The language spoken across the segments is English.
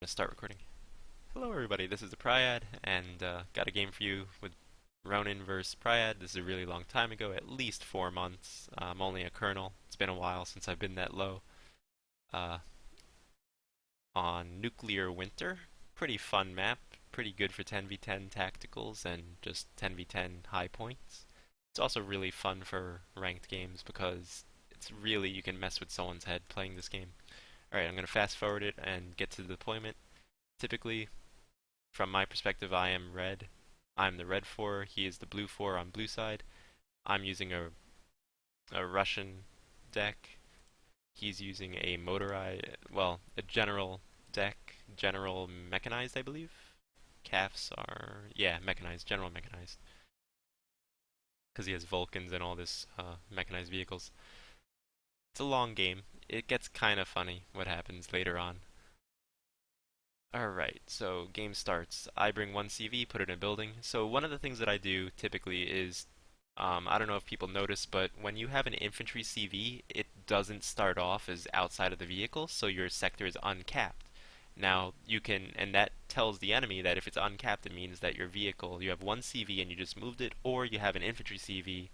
Gonna start recording. Hello, everybody. This is the Pryad, and got a game for you with Ronin versus Pryad. This is a really long time ago, at least 4 months. I'm only a colonel. It's been a while since I've been that low. Uh, on Nuclear Winter, pretty fun map. Pretty good for 10v10 tacticals and just 10v10 high points. It's also really fun for ranked games because it's really you can mess with someone's head playing this game. Alright, I'm gonna fast forward it and get to the deployment. Typically, from my perspective, I am red. I'm the red 4, he is the blue 4 on blue side. I'm using a Russian deck. He's using a motorized, well, a general deck, general mechanized, I believe. CAFs are, yeah, mechanized, general mechanized. Because he has Vulcans and all this mechanized vehicles. It's a long game. It gets kind of funny what happens later on. Alright, so game starts. I bring one CV, put it in a building. So one of the things that I do typically is, I don't know if people notice, but when you have an infantry CV, it doesn't start off as outside of the vehicle, so your sector is uncapped. Now, you can, and that tells the enemy that if it's uncapped, it means that your vehicle, you have one CV and you just moved it, or you have an infantry CV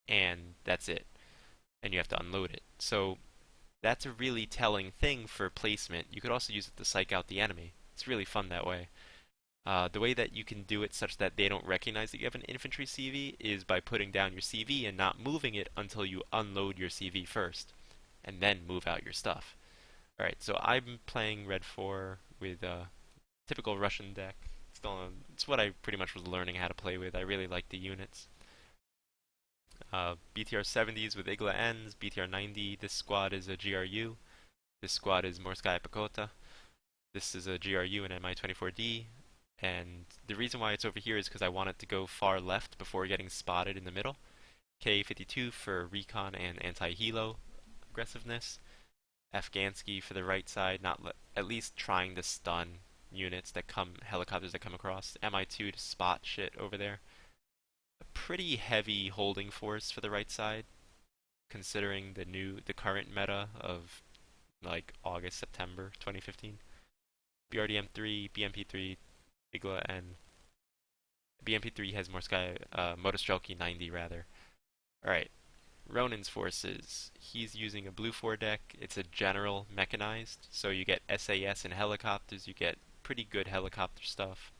and that's it, and you have to unload it. So that's a really telling thing for placement. You could also use it to psych out the enemy. It's really fun that way. The way that you can do it such that they don't recognize that you have an infantry CV is by putting down your CV and not moving it until you unload your CV first, and then move out your stuff. Alright, so I'm playing Red 4 with a typical Russian deck. It's what I pretty much was learning how to play with. I really like the units. BTR 70s with Igla Ns, BTR 90. This squad is a GRU. This squad is Morskaya Pekota. This is a GRU and Mi-24D. And the reason why it's over here is because I want it to go far left before getting spotted in the middle. K-52 for recon and anti-helo aggressiveness. Afghansky for the right side, not at least trying to stun units that come, helicopters that come across. Mi-2 to spot shit over there. A pretty heavy holding force for the right side, considering the current meta of like August, September 2015. BRDM3, BMP3, Igla, and BMP3 has Morskaya, Motostrelki 90 rather. Alright, Ronin's forces. He's using a blue 4 deck. It's a general mechanized, so you get SAS and helicopters, you get pretty good helicopter stuff.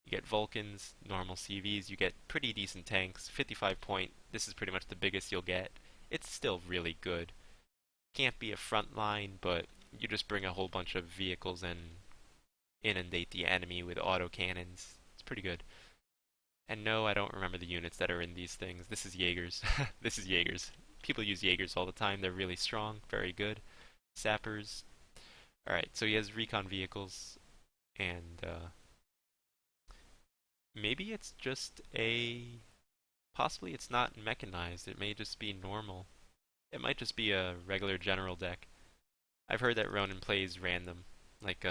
You get Vulcans, normal CVs, you get pretty decent tanks, 55 point, this is pretty much the biggest you'll get. It's still really good. Can't be a front line, but you just bring a whole bunch of vehicles and inundate the enemy with autocannons. It's pretty good. And no, I don't remember the units that are in these things. This is Jaegers. This is Jaegers. People use Jaegers all the time. They're really strong, very good. Sappers. Alright, so he has recon vehicles, and maybe it's just a... Possibly it's not mechanized. It may just be normal. It might just be a regular general deck. I've heard that Ronin plays random, like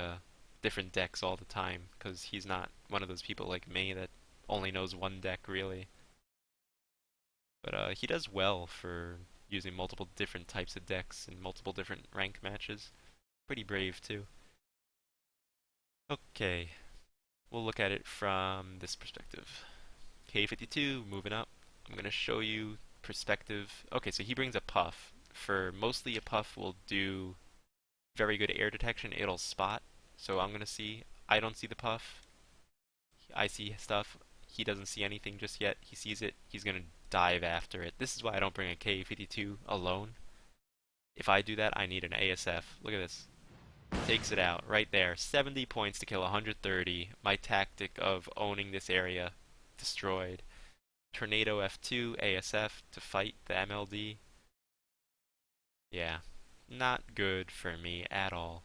different decks all the time, because he's not one of those people like me that only knows one deck really. But he does well for using multiple different types of decks in multiple different rank matches. Pretty brave too. Okay, we'll look at it from this perspective. K52, moving up. I'm going to show you perspective. Okay, so he brings a puff. For mostly a puff will do very good air detection. It'll spot. So I'm going to see. I don't see the puff. I see stuff. He doesn't see anything just yet. He sees it. He's going to dive after it. This is why I don't bring a K52 alone. If I do that, I need an ASF. Look at this. Takes it out right there. 70 points to kill 130. My tactic of owning this area destroyed. Tornado F2 ASF to fight the MLD. Yeah, not good for me at all.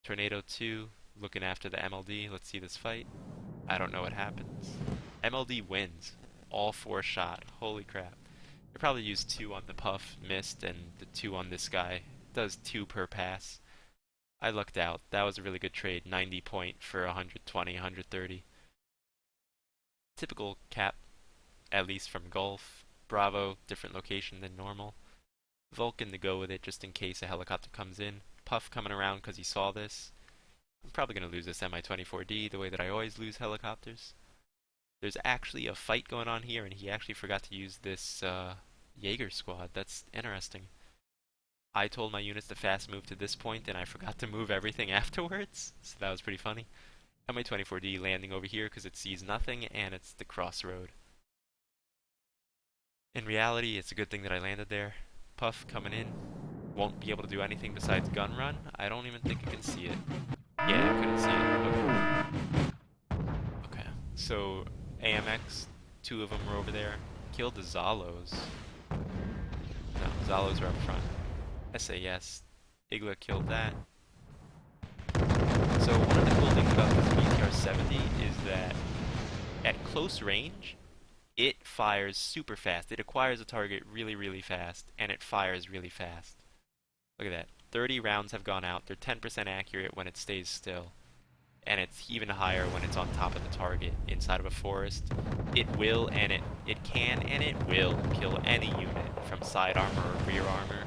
Tornado 2 looking after the MLD. Let's see this fight. I don't know what happens. MLD wins. All 4 shot. Holy crap. I probably used 2 on the puff, missed, and the 2 on this guy. Does 2 per pass. I lucked out. That was a really good trade. 90 point for 120, 130. Typical cap, at least from Gulf. Bravo, different location than normal. Vulcan to go with it just in case a helicopter comes in. Puff coming around because he saw this. I'm probably going to lose this Mi-24D the way that I always lose helicopters. There's actually a fight going on here, and he actually forgot to use this Jaeger squad. That's interesting. I told my units to fast move to this point, and I forgot to move everything afterwards, so that was pretty funny. Mi-24D landing over here because it sees nothing, and it's the crossroad. In reality, it's a good thing that I landed there. Puff coming in. Won't be able to do anything besides gun run. I don't even think I can see it. Yeah, I couldn't see it. Okay. So, AMX, two of them were over there. Killed the Zalos. No, Zalos are up front. SAS. Igla killed that. So one of the cool things about this BTR-70 is that at close range, it fires super fast. It acquires a target really, really fast, and it fires really fast. Look at that. 30 rounds have gone out. They're 10% accurate when it stays still. And it's even higher when it's on top of the target inside of a forest. It will, and it can, and it will kill any unit from side armor or rear armor.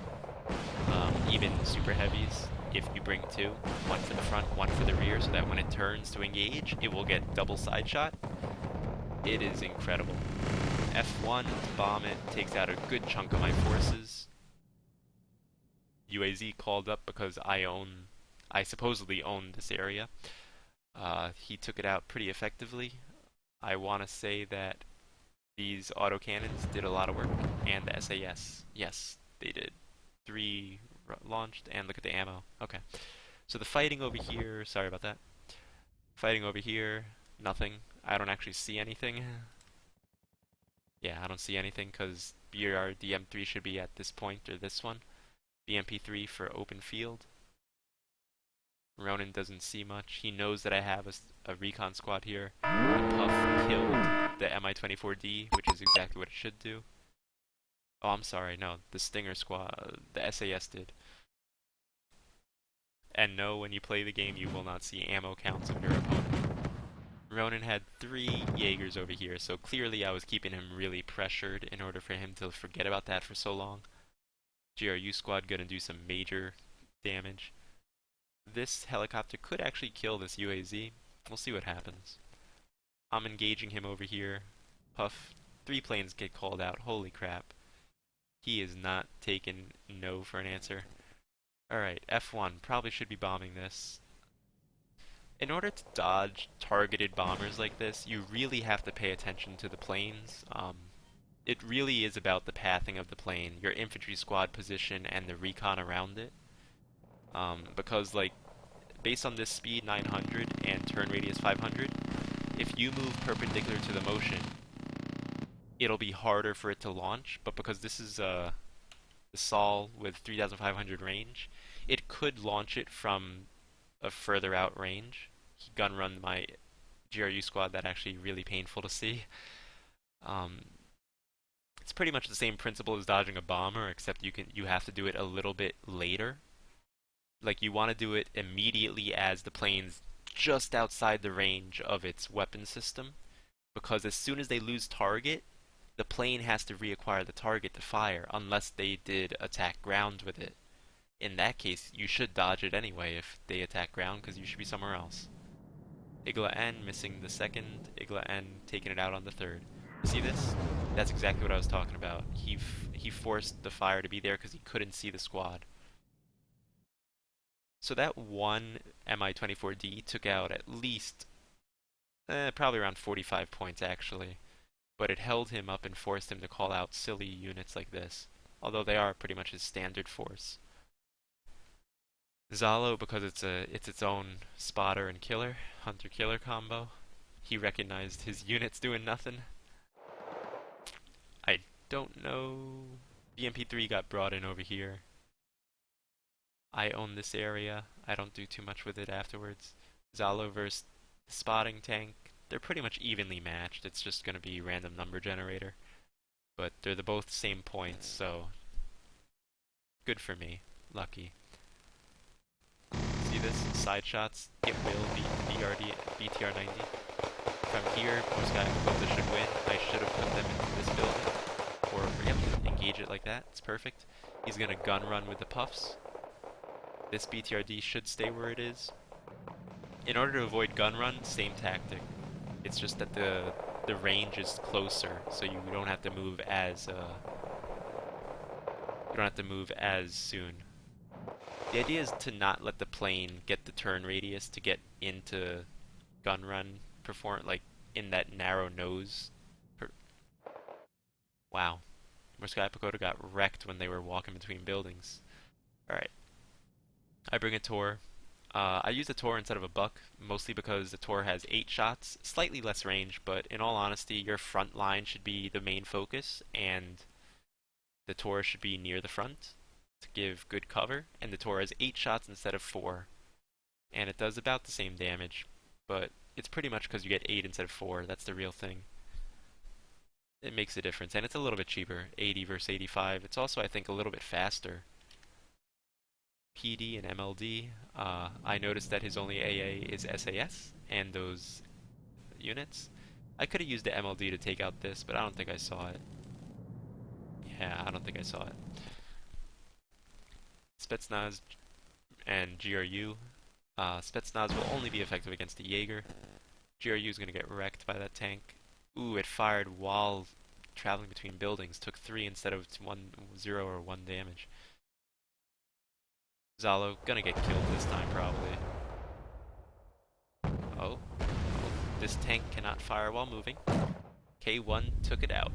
Even super heavies, if you bring two. One for the front, one for the rear, so that when it turns to engage, it will get double side shot. It is incredible. F1 to bomb it, takes out a good chunk of my forces. UAZ called up because I supposedly own this area. He took it out pretty effectively. I want to say that these autocannons did a lot of work, and the SAS, yes, they did. 3 launched, and look at the ammo. Okay, so the fighting over here, sorry about that. Fighting over here, nothing. I don't actually see anything. Yeah, I don't see anything because BRDM3 should be at this point, or this one. BMP3 for open field. Ronin doesn't see much. He knows that I have a recon squad here. The Puff killed the Mi-24D, which is exactly what it should do. Oh, I'm sorry, no, the Stinger squad, the SAS did. And no, when you play the game, you will not see ammo counts of your opponent. Ronin had 3 Jaegers over here, so clearly I was keeping him really pressured in order for him to forget about that for so long. GRU squad gonna do some major damage. This helicopter could actually kill this UAZ. We'll see what happens. I'm engaging him over here. Puff. 3 planes get called out. Holy crap. He is not taking no for an answer. Alright, F1. Probably should be bombing this. In order to dodge targeted bombers like this, you really have to pay attention to the planes. It really is about the pathing of the plane, your infantry squad position, and the recon around it. Because, like, based on this speed 900 and turn radius 500, if you move perpendicular to the motion, it'll be harder for it to launch, but because this is the Sol with 3,500 range, it could launch it from a further out range. He gun run my GRU squad, that actually really painful to see. It's pretty much the same principle as dodging a bomber, except you have to do it a little bit later. Like, you want to do it immediately as the plane's just outside the range of its weapon system, because as soon as they lose target, the plane has to reacquire the target to fire, unless they did attack ground with it. In that case, you should dodge it anyway if they attack ground, because you should be somewhere else. Igla N missing the second, Igla N taking it out on the third. See this? That's exactly what I was talking about. He forced the fire to be there because he couldn't see the squad. So that one Mi-24D took out at least, probably around 45 points actually. But it held him up and forced him to call out silly units like this. Although they are pretty much his standard force. Zalo, because it's its own spotter and killer, hunter-killer combo. He recognized his units doing nothing. I don't know. BMP3 got brought in over here. I own this area. I don't do too much with it afterwards. Zalo versus the spotting tank. They're pretty much evenly matched. It's just going to be random number generator. But they're both same points, so good for me. Lucky. See this? Side shots. It will beat BTR-90. From here, Sky should win. I should have put them into this building. Or, yep, engage it like that. It's perfect. He's going to gun run with the puffs. This BTRD should stay where it is. In order to avoid gun run, same tactic. It's just that the range is closer, so you don't have to move as you don't have to move as soon. The idea is to not let the plane get the turn radius to get into gun run perform like in that narrow nose. Wow, Moscow Pagoda got wrecked when they were walking between buildings. All right, I bring a Tor. I use a Tor instead of a Buck, mostly because the Tor has 8 shots, slightly less range, but in all honesty, your front line should be the main focus, and the Tor should be near the front to give good cover, and the Tor has 8 shots instead of 4, and it does about the same damage, but it's pretty much because you get 8 instead of 4, that's the real thing. It makes a difference, and it's a little bit cheaper, 80 versus 85. It's also, I think, a little bit faster. PD and MLD, I noticed that his only AA is SAS, and those units. I could have used the MLD to take out this, but I don't think I saw it. Yeah, I don't think I saw it. Spetsnaz and GRU. Spetsnaz will only be effective against the Jaeger. GRU is going to get wrecked by that tank. Ooh, it fired while traveling between buildings. Took 3 instead of 0 or 1 damage. Zalo, gonna get killed this time probably. Oh, this tank cannot fire while moving. K1 took it out.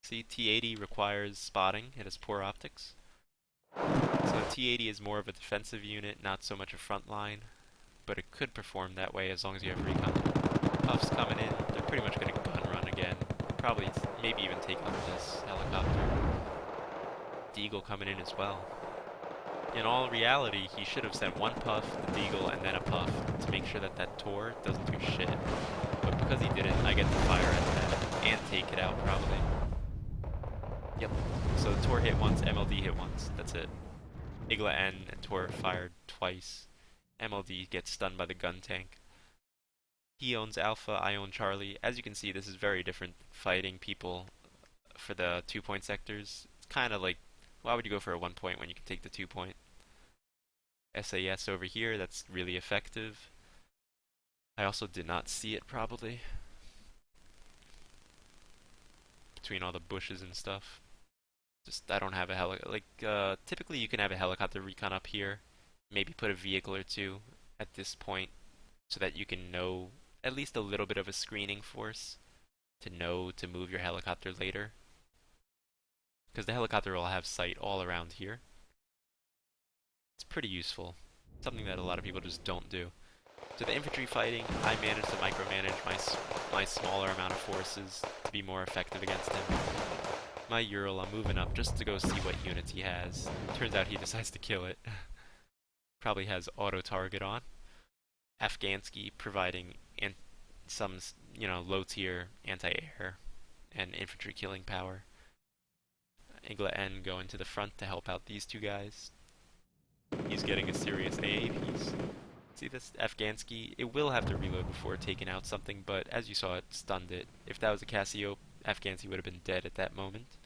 See, T80 requires spotting. It has poor optics. So T80 is more of a defensive unit, not so much a front line. But it could perform that way as long as you have recon. Puffs coming in. They're pretty much gonna gun run again. Probably, maybe even take out this helicopter. Deagle coming in as well. In all reality, he should have sent 1 puff, the Deagle, and then a puff to make sure that that Tor doesn't do shit. But because he didn't, I get to fire at that and take it out probably. Yep. So the Tor hit once, MLD hit once. That's it. Igla N and Tor fired twice. MLD gets stunned by the gun tank. He owns Alpha, I own Charlie. As you can see, this is very different fighting people for the 2-point sectors. It's kind of like, why would you go for a 1 point when you can take the 2 point? SAS over here, that's really effective. I also did not see it probably. Between all the bushes and stuff. Just, I don't have a typically you can have a helicopter recon up here. Maybe put a vehicle or 2 at this point so that you can know at least a little bit of a screening force to know to move your helicopter later. Because the helicopter will have sight all around here. It's pretty useful. Something that a lot of people just don't do. So the infantry fighting, I managed to micromanage my smaller amount of forces to be more effective against him. My Ural, I'm moving up just to go see what units he has. Turns out he decides to kill it. Probably has auto-target on. Afghansky providing some, low-tier anti-air and infantry killing power. Igla N going to the front to help out these 2 guys. He's getting a serious AA piece. See this? Afghansky, it will have to reload before taking out something, but as you saw, it stunned it. If that was a Casio, Afghansky would have been dead at that moment.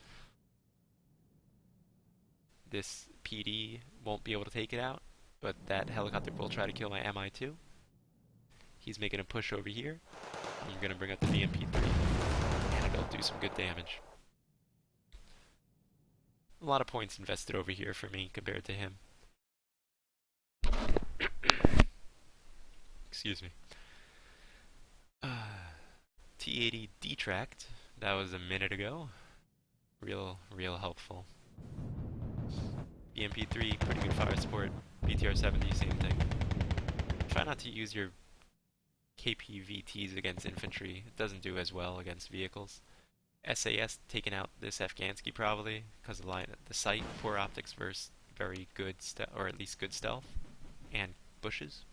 This PD won't be able to take it out, but that helicopter will try to kill my MI2. He's making a push over here. I'm going to bring up the VMP3, and it'll do some good damage. A lot of points invested over here for me compared to him. Excuse me. T80 detract. That was a minute ago. Real helpful. BMP3, pretty good fire support. BTR 70, same thing. Try not to use your KPVTs against infantry. It doesn't do as well against vehicles. SAS taking out this Afghansky probably because of the sight, poor optics versus very good or at least good stealth and bushes.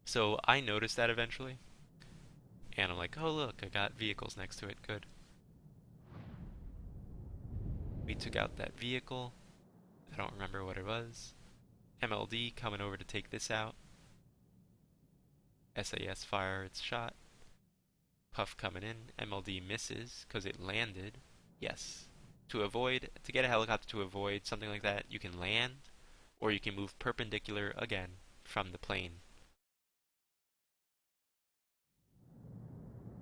So I noticed that eventually, and I'm like, oh look, I got vehicles next to it, good. We took out that vehicle. I don't remember what it was. MLD coming over to take this out. SAS fire its shot. Puff coming in. MLD misses because it landed. Yes. To get a helicopter to avoid something like that, you can land or you can move perpendicular again from the plane.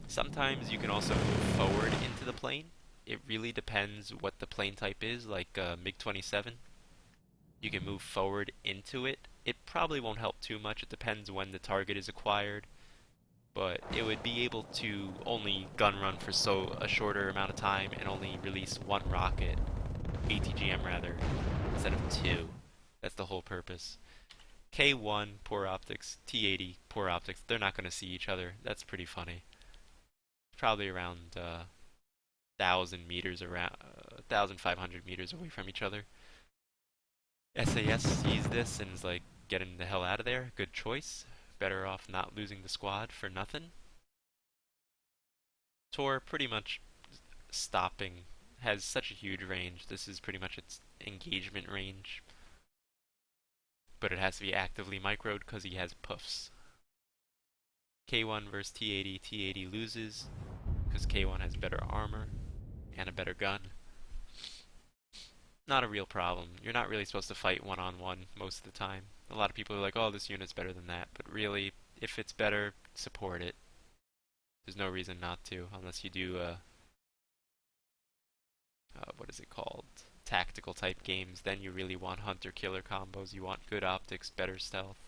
Sometimes you can also move forward into the plane. It really depends what the plane type is, like MiG-27. You can move forward into it. It probably won't help too much. It depends when the target is acquired, but it would be able to only gun run for a shorter amount of time and only release one rocket, ATGM rather, instead of two. That's the whole purpose. K1, poor optics. T80, poor optics. They're not going to see each other. That's pretty funny. Probably around 1,000 meters around, 1,500 meters away from each other. SAS sees this and is like, getting the hell out of there. Good choice. Better off not losing the squad for nothing. Tor pretty much stopping. Has such a huge range. This is pretty much its engagement range. But it has to be actively microed because he has puffs. K1 versus T80. T80 loses because K1 has better armor and a better gun. Not a real problem. You're not really supposed to fight one-on-one most of the time. A lot of people are like, oh, this unit's better than that. But really, if it's better, support it. There's no reason not to, unless you do, what is it called? Tactical type games. Then you really want hunter-killer combos. You want good optics, better stealth.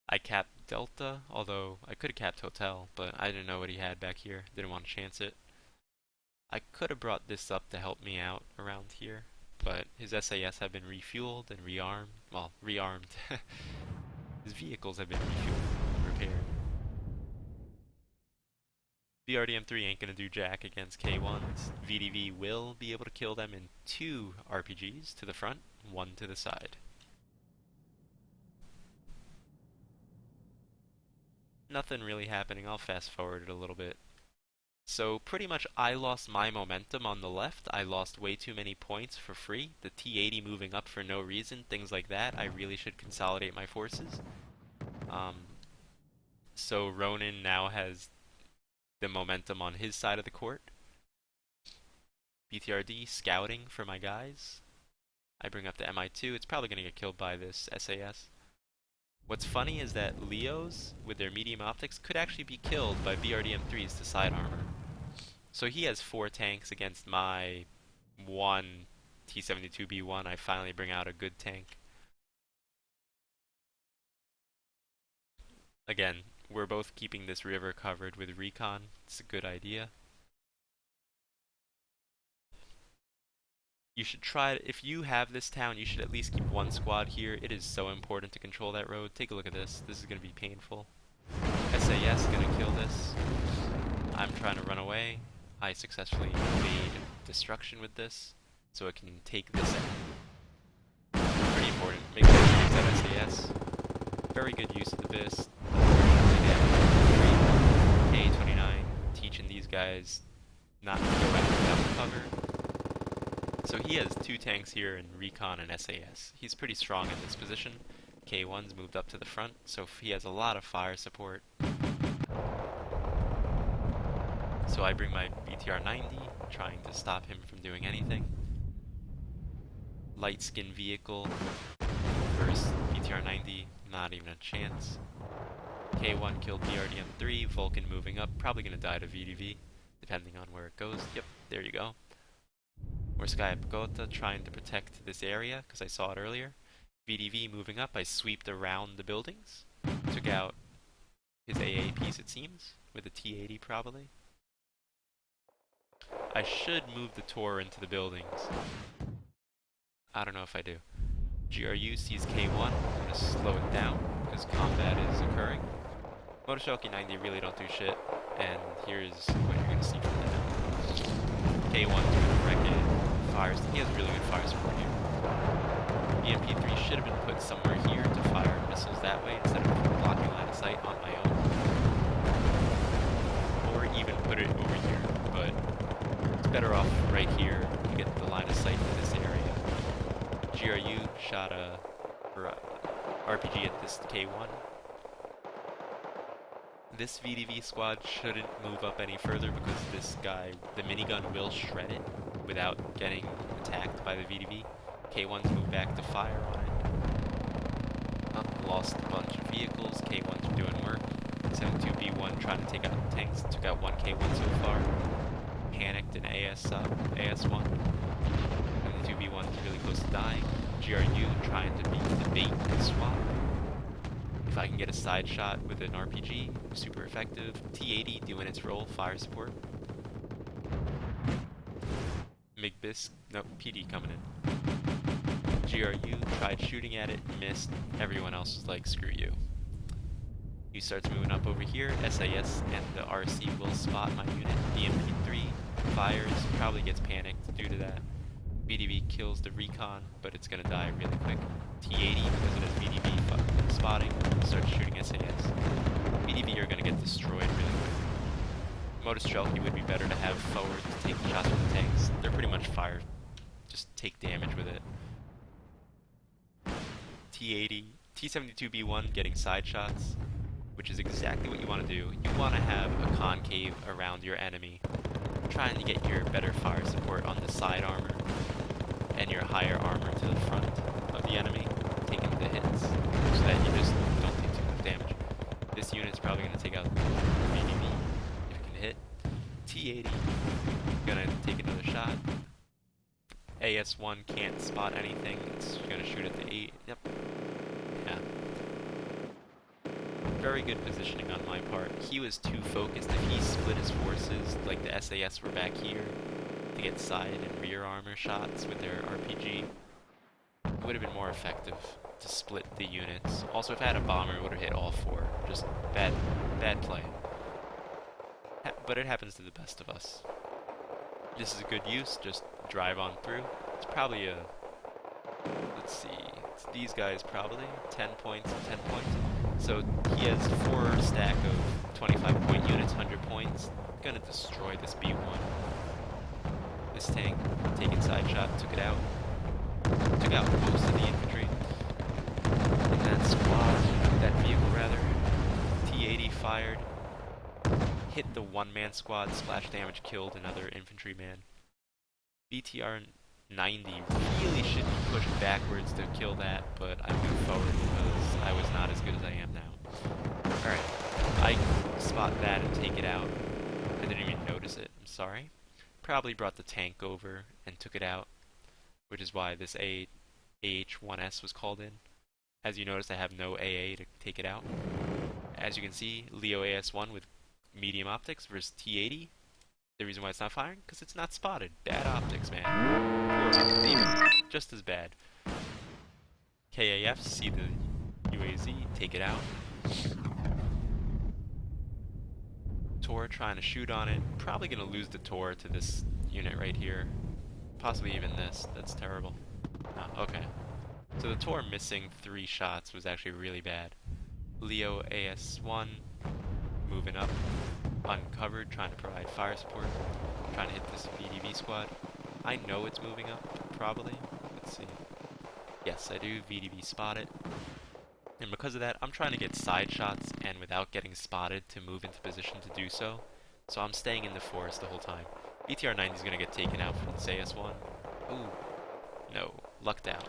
I capped Delta, although I could have capped Hotel, but I didn't know what he had back here. Didn't want to chance it. I could have brought this up to help me out around here, but his SAS have been refueled and rearmed. Well, rearmed. His vehicles have been refueled and repaired. BRDM-3 ain't gonna do jack against K1s. VDV will be able to kill them in 2 RPGs to the front, 1 to the side. Nothing really happening. I'll fast forward it a little bit. So pretty much I lost my momentum on the left. I lost way too many points for free. The T80 moving up for no reason, things like that. I really should consolidate my forces. So Ronin now has the momentum on his side of the court. BTRD scouting for my guys. I bring up the MI2. It's probably going to get killed by this SAS. What's funny is that Leos, with their medium optics, could actually be killed by BRDM-3s to side armor. So he has 4 tanks against my 1 T-72B1. I finally bring out a good tank. Again, we're both keeping this river covered with recon. It's a good idea. You should try, if you have this town, you should at least keep 1 squad here. It is so important to control that road. Take a look at this. This is going to be painful. SAS going to kill this. I'm trying to run away. I successfully evade destruction with this, so it can take this out. Pretty important. Make sure you use that SAS. Very good use of the BIS. K29, teaching these guys not to go back without cover. So he has 2 tanks here in Recon and SAS. He's pretty strong in this position. K1's moved up to the front, so he has a lot of fire support. So I bring my BTR-90, trying to stop him from doing anything. Light skin vehicle versus BTR-90, not even a chance. K1 killed BRDM-3, Vulcan moving up, probably going to die to VDV, depending on where it goes. Yep, there you go. Morskaya Pekota trying to protect this area, because I saw it earlier. VDV moving up, I sweeped around the buildings. Took out his AA piece, it seems, with a T-80 probably. I should move the Tor into the buildings. I don't know if I do. GRU sees K1, I'm going to slow it down, because combat is occurring. Motoshoki 90 really don't do shit, and here's what you're going to see from them. K1's going to wreck it. Fires, he has really good fire support here. EMP-3 should have been put somewhere here to fire missiles that way instead of blocking line of sight on my own. Or even put it over here, but it's better off right here to get the line of sight to this area. GRU shot a RPG at this K1. This VDV squad shouldn't move up any further because this guy, the minigun, will shred it without getting attacked by the VDV. K1's moved back to fire on it. Lost a bunch of vehicles. K1's are doing work. 72B1 trying to take out the tanks. Took out one K1 so far. Panicked in AS1. 72B1 is really close to dying. GRU trying to beat the bait and swap. If I can get a side shot with an RPG, super effective. T80 doing its role, fire support. MiGBIS, no, PD coming in. GRU tried shooting at it, missed. Everyone else was like, screw you. He starts moving up over here. SAS and the RC will spot my unit. BMP3 fires, probably gets panicked due to that. VDV kills the recon, but it's gonna die really quick. T80, because of his VDV spotting, starts shooting SAS. VDV are gonna get destroyed really quick. Modus Strelky would be better to have forward to take shots from the tanks. They're pretty much fire. Just take damage with it. T80, T72B1 getting side shots, which is exactly what you want to do. You want to have a concave around your enemy, trying to get your better fire support on the side armor and your higher armor to the front of the enemy, taking the hits, so that you just don't take too much damage. This unit's probably going to take out VDV if it can hit. T80 gonna take another shot. AS1 can't spot anything. It's gonna shoot at the 8. Yep. Yeah. Very good positioning on my part. He was too focused. If he split his forces, like the SAS were back here, to get side and rear armor shots with their RPG, it would have been more effective to split the units. Also, if I had a bomber, it would have hit all 4. Just bad play. But it happens to the best of us. This is a good use, just drive on through. It's probably a, let's see, it's these guys probably, 10 points, 10 points. So he has 4 stack of 25 point units, 100 points. Gonna destroy this B1. This tank, taking side shot, took it out. Took out most of the infantry. And that squad, that vehicle rather, T80 fired. Hit the one-man squad, splash damage, killed another infantryman. BTR 90 really should be pushed backwards to kill that, but I moved forward because I was not as good as I am now. Alright, I spot that and take it out. I didn't even notice it, I'm sorry. Probably brought the tank over and took it out, which is why this AH-1S was called in. As you notice, I have no AA to take it out. As you can see, Leo AS-1 with medium optics versus T80. The reason why it's not firing? Because it's not spotted. Bad optics, man. Poor optics, even just as bad. KAF, see the UAZ, take it out. Tor trying to shoot on it. Probably going to lose the Tor to this unit right here. Possibly even this. That's terrible. Oh, okay. So the Tor missing 3 shots was actually really bad. Leo AS-1 moving up, uncovered, trying to provide fire support, trying to hit this VDV squad. I know it's moving up, probably. Let's see. Yes, I do. VDV spot it. And because of that, I'm trying to get side shots and without getting spotted to move into position to do so. So I'm staying in the forest the whole time. BTR-90 is going to get taken out from this AS-1. Ooh. No. Lucked out.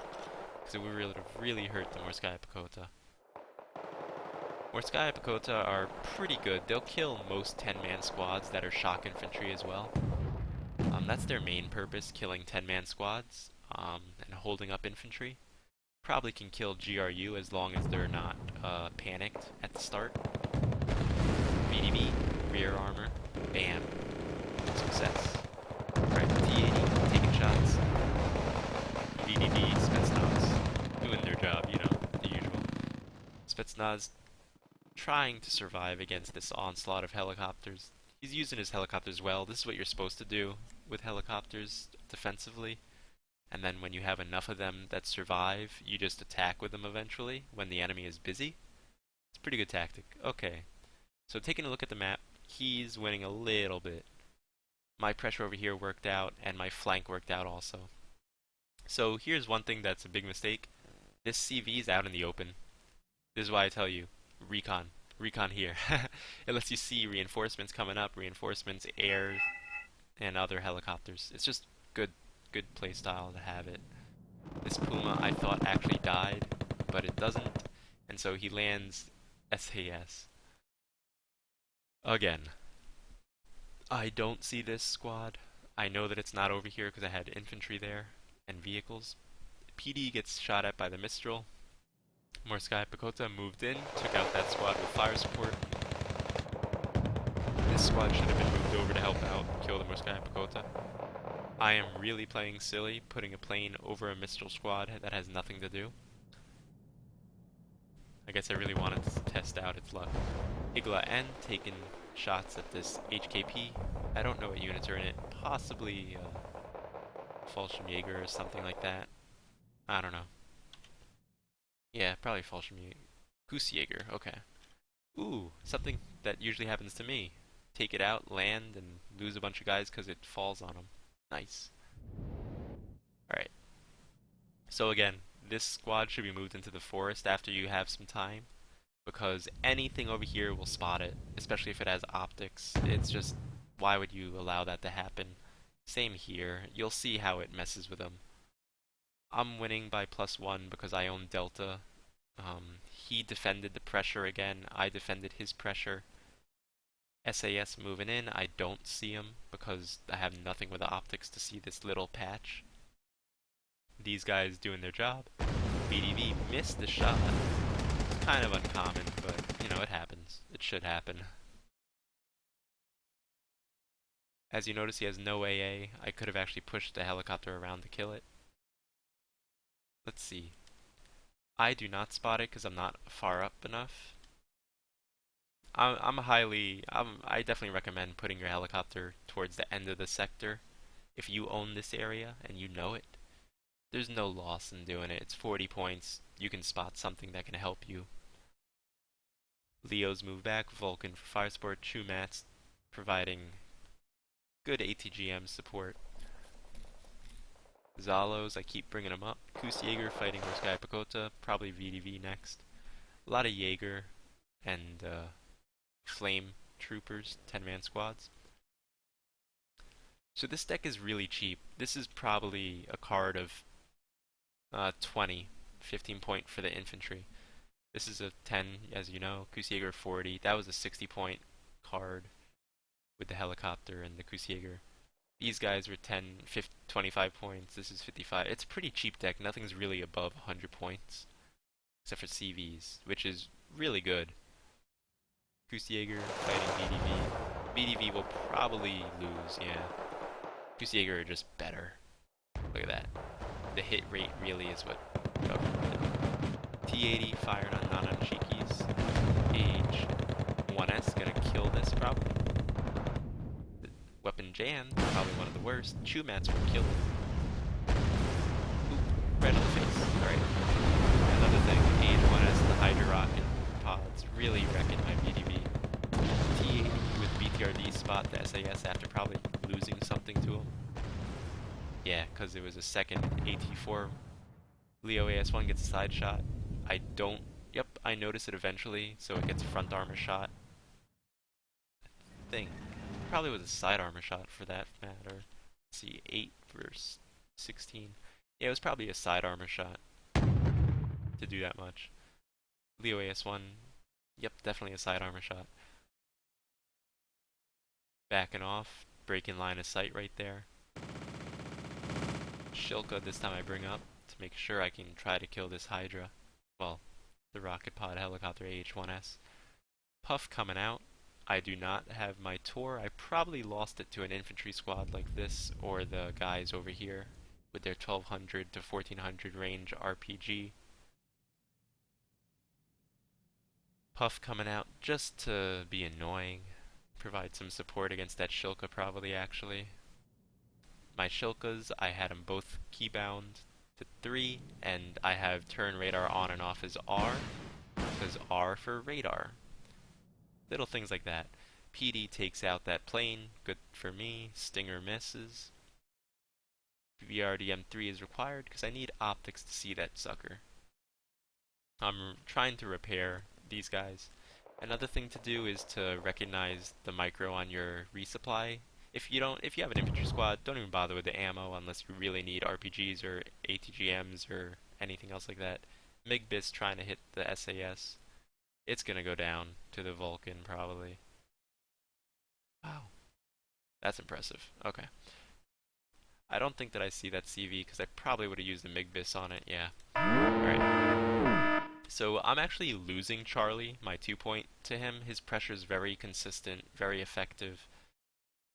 Because it would really hurt the Morskaya Pekota. Morskaya Pekota are pretty good. They'll kill most 10-man squads that are shock infantry as well. That's their main purpose, killing 10-man squads and holding up infantry. Probably can kill GRU as long as they're not panicked at the start. VDV, rear armor, bam. Success. Alright, T80, taking shots. VDV, Spetsnaz, doing their job, you know, the usual. Spetsnaz trying to survive against this onslaught of helicopters. He's using his helicopters well. This is what you're supposed to do with helicopters defensively. And then when you have enough of them that survive, you just attack with them eventually when the enemy is busy. It's a pretty good tactic. Okay. So taking a look at the map, he's winning a little bit. My pressure over here worked out, and my flank worked out also. So here's one thing that's a big mistake. This CV is out in the open. This is why I tell you, recon here. It lets you see reinforcements coming up, reinforcements, air, and other helicopters. It's just good good playstyle to have it. This Puma I thought actually died, but it doesn't, and so he lands SAS. Again, I don't see this squad. I know that it's not over here because I had infantry there and vehicles. PD gets shot at by the Mistral. Morskaya Pekota moved in, took out that squad with fire support. This squad should have been moved over to help out, kill the Morskaya Pekota. I am really playing silly, putting a plane over a Mistral squad that has nothing to do. I guess I really wanted to test out its luck. Igla N taking shots at this HKP. I don't know what units are in it. Possibly Fallschirmjäger or something like that. I don't know. Yeah, probably Fallschirmjäger. Kussjäger, okay. Ooh, something that usually happens to me. Take it out, land, and lose a bunch of guys because it falls on them. Nice. Alright. So again, this squad should be moved into the forest after you have some time, because anything over here will spot it, especially if it has optics. It's just, why would you allow that to happen? Same here. You'll see how it messes with them. I'm winning by +1 because I own Delta. He defended the pressure again. I defended his pressure. SAS moving in. I don't see him because I have nothing with the optics to see this little patch. These guys doing their job. BDV missed the shot. It's kind of uncommon, but you know, it happens. It should happen. As you notice, he has no AA. I could have actually pushed the helicopter around to kill it. Let's see. I do not spot it because I'm not far up enough. I definitely recommend putting your helicopter towards the end of the sector. If you own this area and you know it, there's no loss in doing it. It's 40 points. You can spot something that can help you. Leo's move back, Vulcan for fire support, Chumats providing good ATGM support. Zalos, I keep bringing them up. Kussjäger fighting Morskaya Pekota, probably VDV next. A lot of Jaeger and Flame Troopers, 10-man squads. So this deck is really cheap. This is probably a card of 20, 15 point for the infantry. This is a 10, as you know. Kussjäger 40. That was a 60 point card with the helicopter and the Kussjäger. These guys were 10, 50, 25 points. This is 55. It's a pretty cheap deck. Nothing's really above 100 points. Except for CVs, which is really good. Kussjäger fighting BDV. BDV will probably lose, yeah. Kussjäger are just better. Look at that. The hit rate really is what governs it. T80 firing on non-Shikis. Age 1S gonna kill this probably. Weapon Jan, probably one of the worst. Chumats will kill it. Oop, right on the face. Alright. Another thing, Age 1S, the Hydra Rocket pods, really wrecking my BDV. T80 with BTRD spot the SAS after probably losing something to him. Yeah, because it was a second AT4. Leo AS1 gets a side shot. I don't... Yep, I notice it eventually, so it gets front armor shot. I think. Probably was a side armor shot for that matter. Let's see, 8 versus 16. Yeah, it was probably a side armor shot to do that much. Leo AS1, yep, definitely a side armor shot. Backing off, breaking line of sight right there. Shilka this time I bring up to make sure I can try to kill this Hydra. Well, the rocket pod helicopter AH-1S. Puff coming out. I do not have my Tor. I probably lost it to an infantry squad like this, or the guys over here with their 1200 to 1400 range RPG. Puff coming out just to be annoying. Provide some support against that Shilka probably actually. My Shilkas, I had them both keybound to 3, and I have turn radar on and off as R, because R for radar. Little things like that. PD takes out that plane, good for me. Stinger misses. VRDM3 is required because I need optics to see that sucker. I'm trying to repair these guys. Another thing to do is to recognize the micro on your resupply. if you have an infantry squad, don't even bother with the ammo unless you really need RPGs or ATGMs or anything else like that. MiG-Bis trying to hit the SAS. It's gonna go down to the Vulcan probably. Wow, that's impressive. Okay. I don't think that I see that CV because I probably would have used the MiG-Bis on it. Yeah. Alright. So I'm actually losing Charlie, my 2-point, to him. His pressure is very consistent, very effective.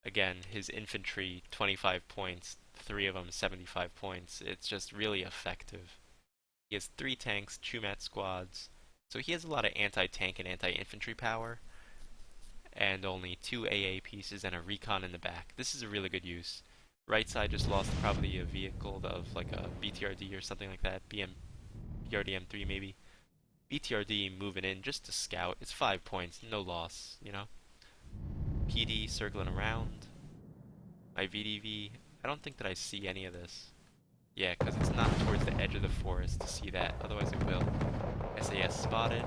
Again, his infantry, 25 points, 3 of them 75 points. It's just really effective. He has 3 tanks, 2 mat squads, so he has a lot of anti-tank and anti-infantry power, and only 2 AA pieces and a recon in the back. This is a really good use. Right side just lost probably a vehicle of like a BTRD or something like that, BTRD M3 maybe. BTRD moving in just to scout. It's 5 points, no loss, you know? PD circling around. My VDV, I don't think that I see any of this. Yeah, because it's not towards the edge of the forest to see that, otherwise it will. SAS spotted.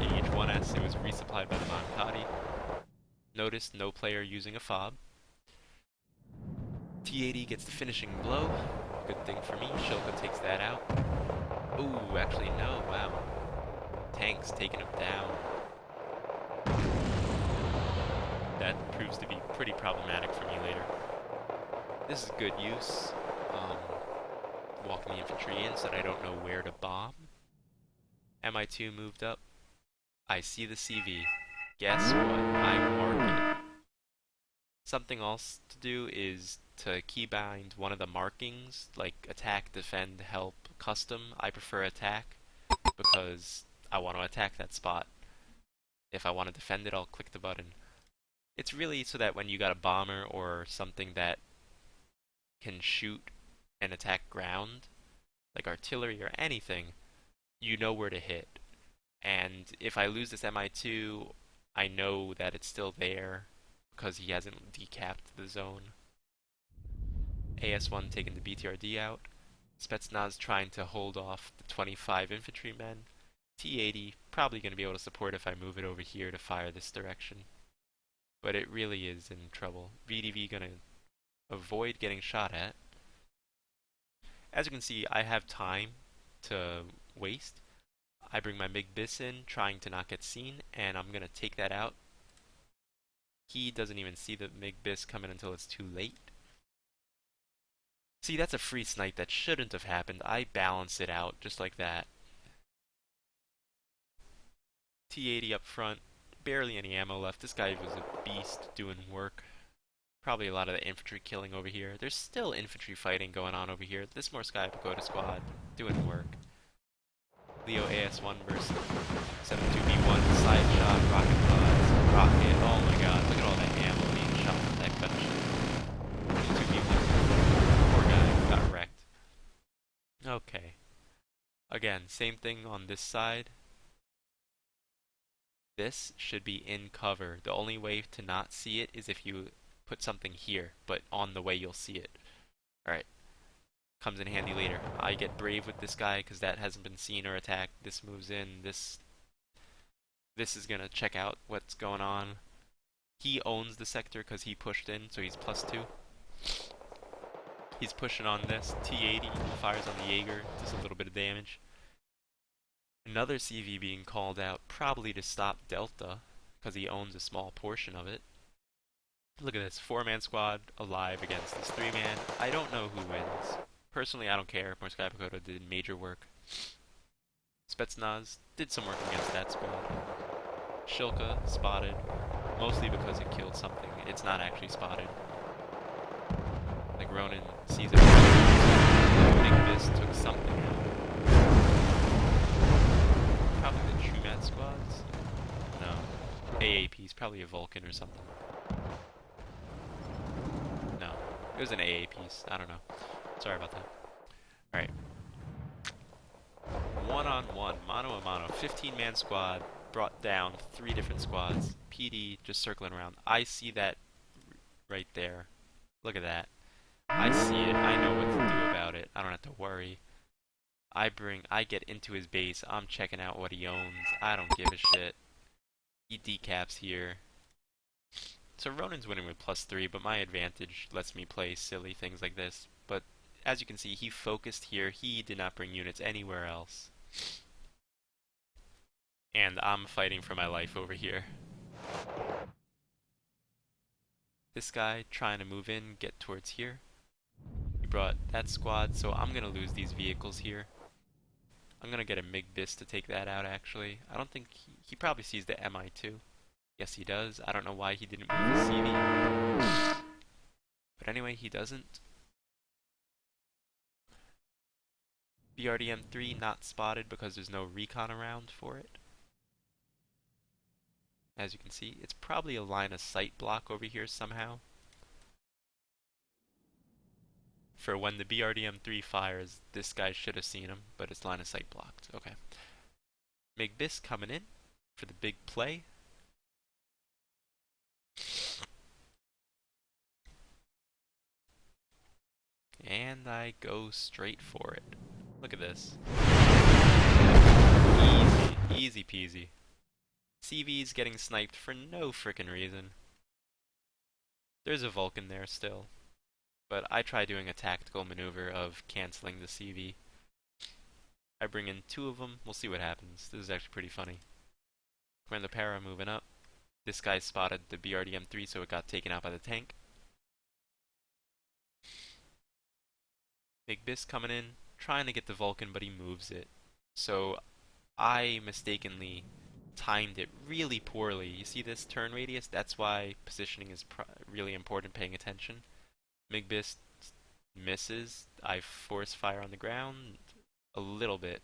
AH-1S, it was resupplied by the Mankati. Notice no player using a fob. T-80 gets the finishing blow. Good thing for me, Shilka takes that out. Ooh, actually no, wow. Tanks taking him down. That proves to be pretty problematic for me later. This is good use. Walking the infantry in so that I don't know where to bomb. MI2 moved up. I see the CV. Guess what? I mark it. Something else to do is to keybind one of the markings, like attack, defend, help, custom. I prefer attack because I want to attack that spot. If I want to defend it, I'll click the button. It's really so that when you got a bomber or something that can shoot and attack ground, like artillery or anything, you know where to hit. And if I lose this MI2, I know that it's still there because he hasn't decapped the zone. AS1 taking the BTRD out. Spetsnaz trying to hold off the 25 infantrymen. T-80 probably going to be able to support if I move it over here to fire this direction. But it really is in trouble. VDV going to avoid getting shot at. As you can see, I have time to waste. I bring my MiG-Bis in, trying to not get seen, and I'm going to take that out. He doesn't even see the MiG-Bis coming until it's too late. See, that's a free snipe that shouldn't have happened. I balance it out just like that. T-80 up front, barely any ammo left. This guy was a beast doing work. Probably a lot of the infantry killing over here. There's still infantry fighting going on over here. This Morskaya Pagoda squad doing work. Leo AS1 versus 72B1, side shot, rocket pods, rocket. Oh my god, look at all that ammo being shot with that gunship. 72B1, poor guy, got wrecked. Okay. Again, same thing on this side. This should be in cover. The only way to not see it is if you put something here, but on the way you'll see it. Alright. Comes in handy later. I get brave with this guy because that hasn't been seen or attacked. This moves in. This is gonna check out what's going on. He owns the sector because he pushed in, so he's +2. He's pushing on this. T-80 fires on the Jaeger, does a little bit of damage. Another CV being called out, probably to stop Delta, because he owns a small portion of it. Look at this, 4-man squad alive against this 3-man. I don't know who wins. Personally, I don't care. Morskaya Pagoda did major work. Spetsnaz did some work against that squad. Shilka spotted, mostly because it killed something. It's not actually spotted. Like Ronin sees it. MiG-Bis took something out. Probably the True Mat squads? No. AAP's probably a Vulcan or something. No. It was an AA piece. I don't know. Sorry about that. Alright. 1-on-1. Mano a mano. 15-man squad. Brought down 3 different squads. PD just circling around. I see that right there. Look at that. I see it. I know what to do about it. I don't have to worry. I get into his base. I'm checking out what he owns. I don't give a shit. He decaps here. So Ronin's winning with +3, but my advantage lets me play silly things like this. But as you can see, he focused here. He did not bring units anywhere else. And I'm fighting for my life over here. This guy trying to move in, get towards here. He brought that squad, so I'm going to lose these vehicles here. I'm going to get a MiG-Bis to take that out, actually. I don't think he probably sees the Mi-2. Yes, he does. I don't know why he didn't move the CV. But anyway, he doesn't. BRDM-3 not spotted because there's no recon around for it. As you can see, it's probably a line of sight block over here somehow. For when the BRDM-3 fires, this guy should have seen him, but it's line of sight blocked. Okay. MiG-Bis coming in for the big play. And I go straight for it. Look at this. Easy, easy peasy. CV's getting sniped for no frickin' reason. There's a Vulcan there still. But I try doing a tactical maneuver of canceling the CV. I bring in 2 of them. We'll see what happens. This is actually pretty funny. Commander Para moving up. This guy spotted the BRDM-3, so it got taken out by the tank. MiG-Bis coming in, trying to get the Vulcan, but he moves it. So I mistakenly timed it really poorly. You see this turn radius? That's why positioning is really important, paying attention. MiG-Bis misses. I force fire on the ground a little bit,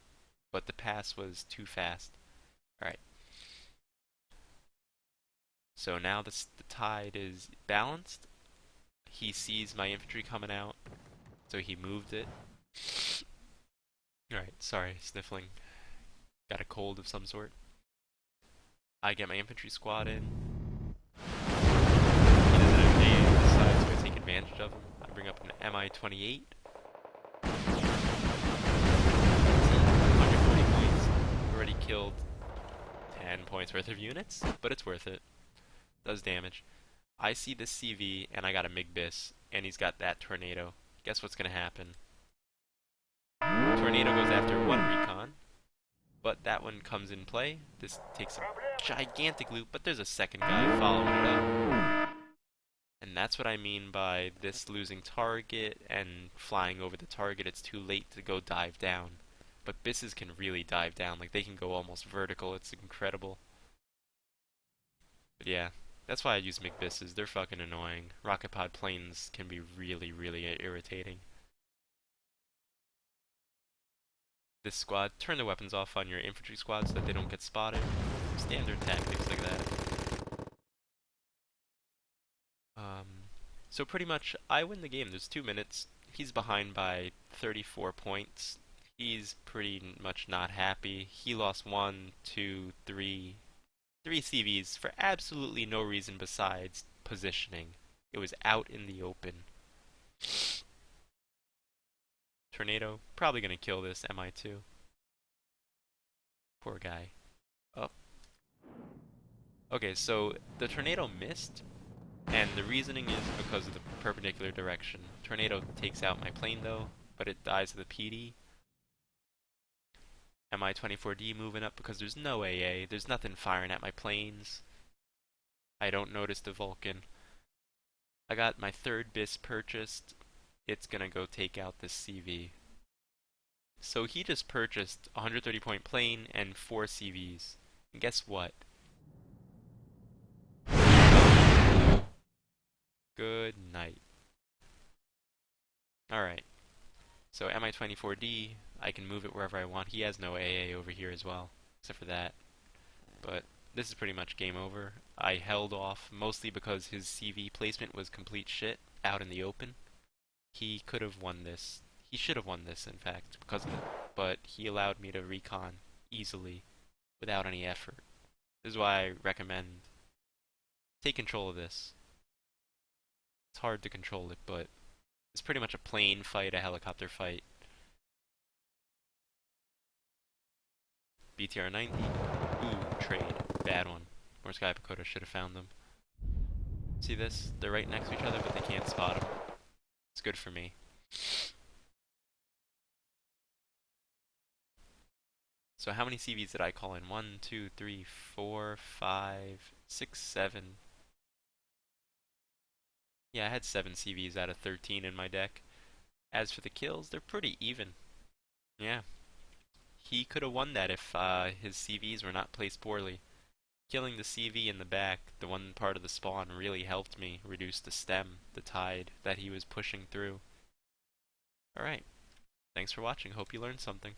but the pass was too fast. Alright. So now the tide is balanced. He sees my infantry coming out, so he moved it. Alright, sorry, sniffling. Got a cold of some sort. I get my infantry squad in. He doesn't have a on the side, so I take advantage of him. I bring up an Mi-28. 140 points. Already killed 10 points worth of units, but it's worth it. Does damage. I see this CV, and I got a MiG-Bis, and he's got that Tornado. Guess what's gonna happen? Tornado goes after 1 recon, but that one comes in play. This takes a gigantic loop, but there's a second guy following it up. And that's what I mean by this losing target and flying over the target. It's too late to go dive down. But Bisses can really dive down, like they can go almost vertical. It's incredible. But yeah, that's why I use MiG-Bisses. They're fucking annoying. Rocket pod planes can be really, really irritating. This squad, turn the weapons off on your infantry squad so that they don't get spotted. Standard tactics like that. So pretty much, I win the game. There's 2 minutes. He's behind by 34 points. He's pretty much not happy. He lost 1, 2, 3 CVs for absolutely no reason besides positioning. It was out in the open. Tornado, probably gonna kill this Mi-2. Poor guy. Oh. Okay, so the Tornado missed, and the reasoning is because of the perpendicular direction. Tornado takes out my plane though, but it dies to the PD. Mi-24D moving up because there's no AA. There's nothing firing at my planes. I don't notice the Vulcan. I got my 3rd BIS purchased. It's gonna go take out this CV. So he just purchased a 130 point plane and 4 CVs. And guess what? Good night. Alright. So Mi-24D, I can move it wherever I want. He has no AA over here as well, except for that. But this is pretty much game over. I held off, mostly because his CV placement was complete shit out in the open. He could have won this. He should have won this, in fact, because of it. But he allowed me to recon easily, without any effort. This is why I recommend take control of this. It's hard to control it, but it's pretty much a plane fight, a helicopter fight. BTR 90. Ooh, trade. Bad one. Morse Guy Pagoda should have found them. See this? They're right next to each other, but they can't spot them. It's good for me. So how many CVs did I call in? 1, 2, 3, 4, 5, 6, 7. Yeah, I had 7 CVs out of 13 in my deck. As for the kills, they're pretty even. Yeah, he could have won that if his CVs were not placed poorly. Killing the CV in the back, the one part of the spawn, really helped me reduce the stem, the tide that he was pushing through. Alright, thanks for watching. Hope you learned something.